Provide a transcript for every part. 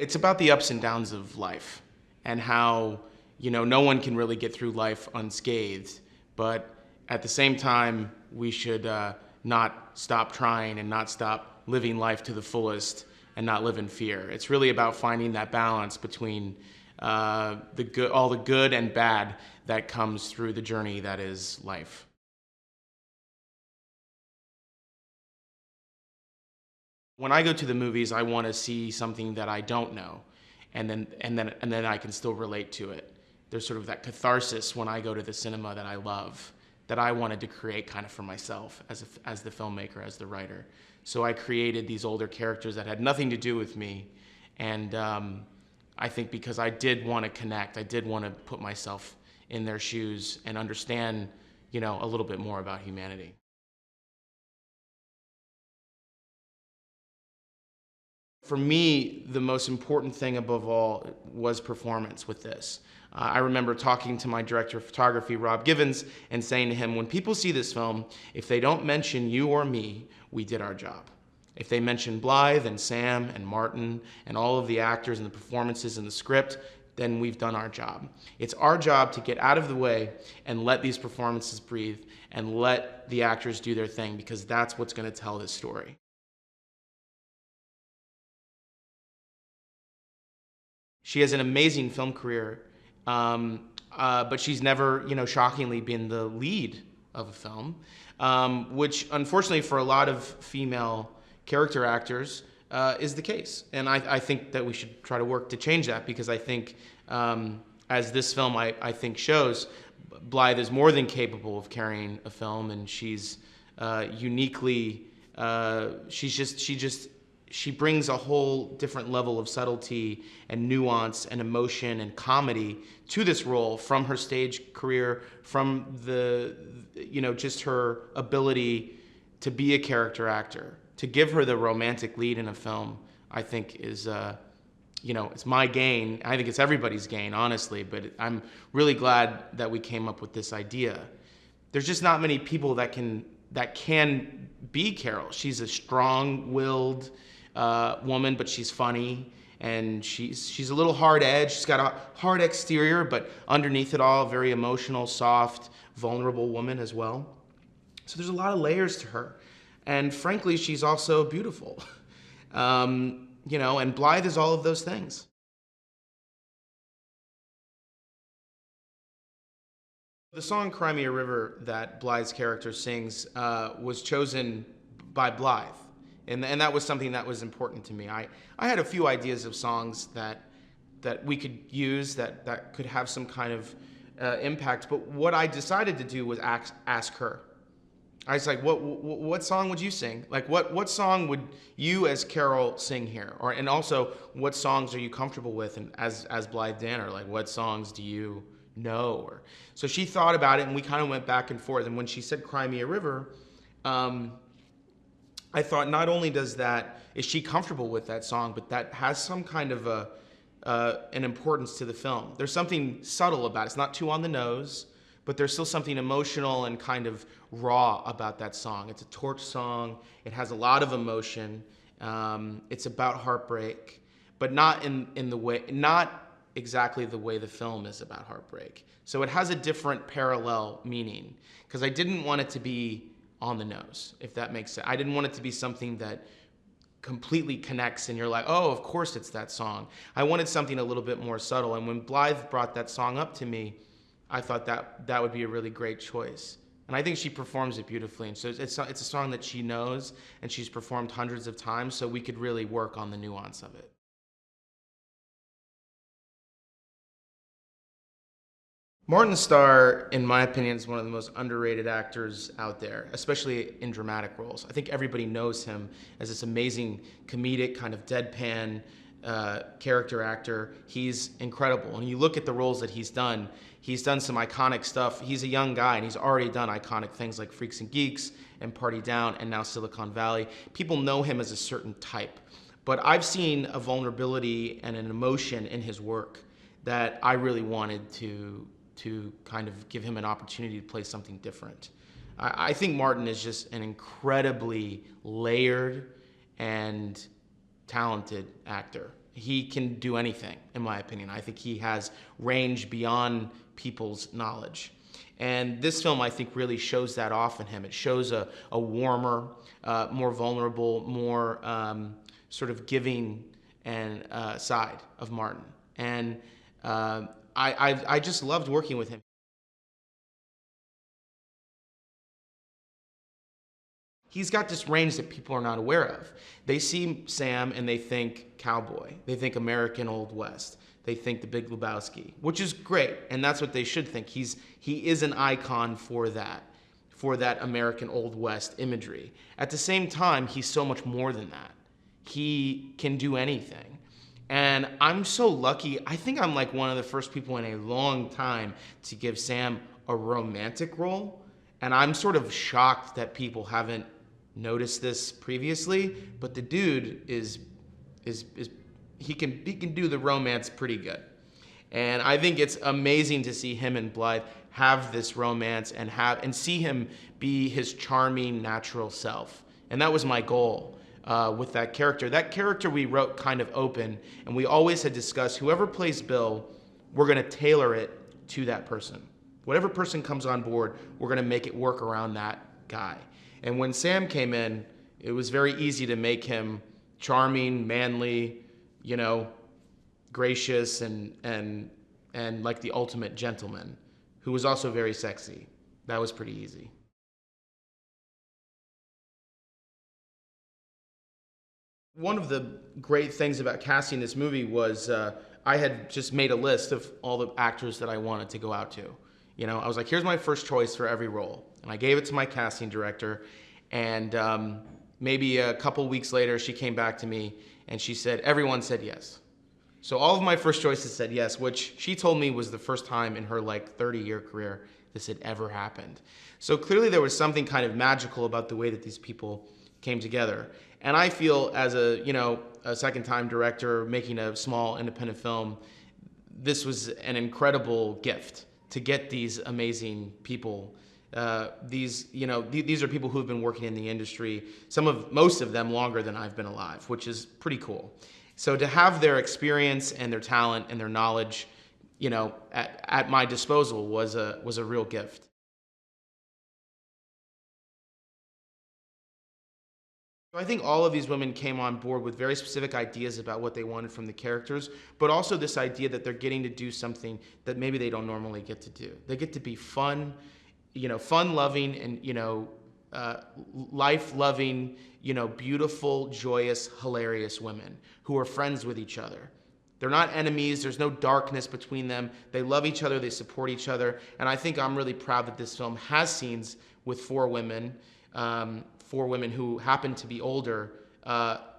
It's about the ups and downs of life and how, no one can really get through life unscathed, but at the same time, we should not stop trying and not stop living life to the fullest and not live in fear. It's really about finding that balance between all the good and bad that comes through the journey that is life. When I go to the movies, I want to see something that I don't know, and then I can still relate to it. There's sort of that catharsis when I go to the cinema that I love, that I wanted to create kind of for myself as the filmmaker, as the writer. So I created these older characters that had nothing to do with me, and I think because I did want to connect, I did want to put myself in their shoes and understand, a little bit more about humanity. For me, the most important thing above all was performance with this. I remember talking to my director of photography, Rob Givens, and saying to him, when people see this film, if they don't mention you or me, we did our job. If they mention Blythe and Sam and Martin and all of the actors and the performances and the script, then we've done our job. It's our job to get out of the way and let these performances breathe and let the actors do their thing, because that's what's going to tell this story. She has an amazing film career, but she's never, shockingly been the lead of a film, which unfortunately for a lot of female character actors is the case. And I think that we should try to work to change that, because I think, as this film I think shows, Blythe is more than capable of carrying a film, and she's uniquely, she brings a whole different level of subtlety and nuance and emotion and comedy to this role from her stage career, from just her ability to be a character actor. To give her the romantic lead in a film, I think is, it's my gain. I think it's everybody's gain, honestly, but I'm really glad that we came up with this idea. There's just not many people that can be Carol. She's a strong-willed woman, but she's funny, and she's a little hard-edged. She's got a hard exterior, but underneath it all, very emotional, soft, vulnerable woman as well. So there's a lot of layers to her, and frankly, she's also beautiful. And Blythe is all of those things. The song "Cry Me a River" that Blythe's character sings was chosen by Blythe. And that was something that was important to me. I had a few ideas of songs that we could use that could have some kind of impact, but what I decided to do was ask her. I was like, what song would you sing? Like, what song would you as Carol sing here? And also, what songs are you comfortable with? And as Blythe Danner, like, what songs do you know? So she thought about it, and we kind of went back and forth. And when she said "Cry Me a River," I thought, not only is she comfortable with that song, but that has some kind of an importance to the film. There's something subtle about it. It's not too on the nose, but there's still something emotional and kind of raw about that song. It's a torch song. It has a lot of emotion. It's about heartbreak, but not not exactly the way the film is about heartbreak. So it has a different parallel meaning, because I didn't want it to be on the nose, if that makes sense. I didn't want it to be something that completely connects and you're like, oh, of course it's that song. I wanted something a little bit more subtle, and when Blythe brought that song up to me, I thought that would be a really great choice. And I think she performs it beautifully. And so it's a song that she knows and she's performed hundreds of times, so we could really work on the nuance of it. Martin Starr, in my opinion, is one of the most underrated actors out there, especially in dramatic roles. I think everybody knows him as this amazing comedic, kind of deadpan character actor. He's incredible. And you look at the roles that he's done some iconic stuff. He's a young guy, and he's already done iconic things like Freaks and Geeks and Party Down and now Silicon Valley. People know him as a certain type. But I've seen a vulnerability and an emotion in his work that I really wanted to kind of give him an opportunity to play something different. I think Martin is just an incredibly layered and talented actor. He can do anything, in my opinion. I think he has range beyond people's knowledge. And this film, I think, really shows that off in him. It shows a warmer, more vulnerable, more sort of giving and side of Martin. And I just loved working with him. He's got this range that people are not aware of. They see Sam and they think cowboy. They think American Old West. They think The Big Lebowski, which is great, and that's what they should think. He is an icon for that American Old West imagery. At the same time, he's so much more than that. He can do anything. And I'm so lucky. I think I'm like one of the first people in a long time to give Sam a romantic role. And I'm sort of shocked that people haven't noticed this previously, but the dude he can do the romance pretty good. And I think it's amazing to see him and Blythe have this romance and see him be his charming, natural self. And that was my goal with that character. That character we wrote kind of open, and we always had discussed whoever plays Bill, we're gonna tailor it to that person. Whatever person comes on board, we're gonna make it work around that guy. And when Sam came in, it was very easy to make him charming, manly, gracious, and like the ultimate gentleman, who was also very sexy. That was pretty easy. One of the great things about casting this movie was I had just made a list of all the actors that I wanted to go out to. I was like, here's my first choice for every role. And I gave it to my casting director, and maybe a couple weeks later, she came back to me and she said, everyone said yes. So all of my first choices said yes, which she told me was the first time in her 30-year career this had ever happened. So clearly there was something kind of magical about the way that these people came together. And I feel as a second-time director making a small independent film, this was an incredible gift to get these amazing people. These are people who have been working in the industry, most of them longer than I've been alive, which is pretty cool. So to have their experience and their talent and their knowledge, at my disposal was a real gift. I think all of these women came on board with very specific ideas about what they wanted from the characters, but also this idea that they're getting to do something that maybe they don't normally get to do. They get to be fun, fun-loving and, life-loving, beautiful, joyous, hilarious women who are friends with each other. They're not enemies. There's no darkness between them. They love each other. They support each other. And I think I'm really proud that this film has scenes with four women who happen to be older,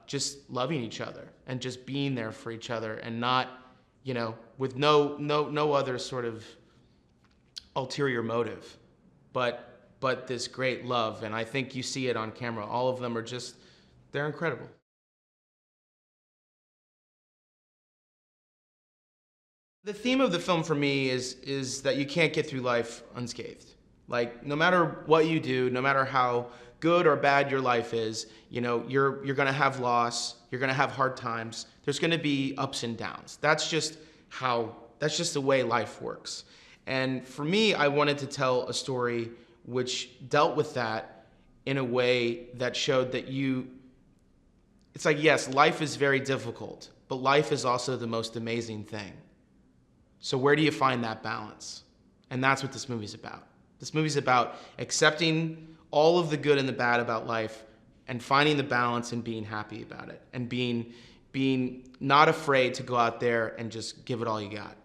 just loving each other and just being there for each other, and not, with no other sort of ulterior motive, but this great love. And I think you see it on camera. All of them are they're incredible. The theme of the film for me is that you can't get through life unscathed. Like, no matter what you do, no matter how good or bad your life is, you're gonna have loss, you're gonna have hard times, there's gonna be ups and downs. That's just the way life works. And for me, I wanted to tell a story which dealt with that in a way that showed that it's like, yes, life is very difficult, but life is also the most amazing thing. So where do you find that balance? And that's what this movie's about. This movie's about accepting all of the good and the bad about life and finding the balance and being happy about it, and being not afraid to go out there and just give it all you got.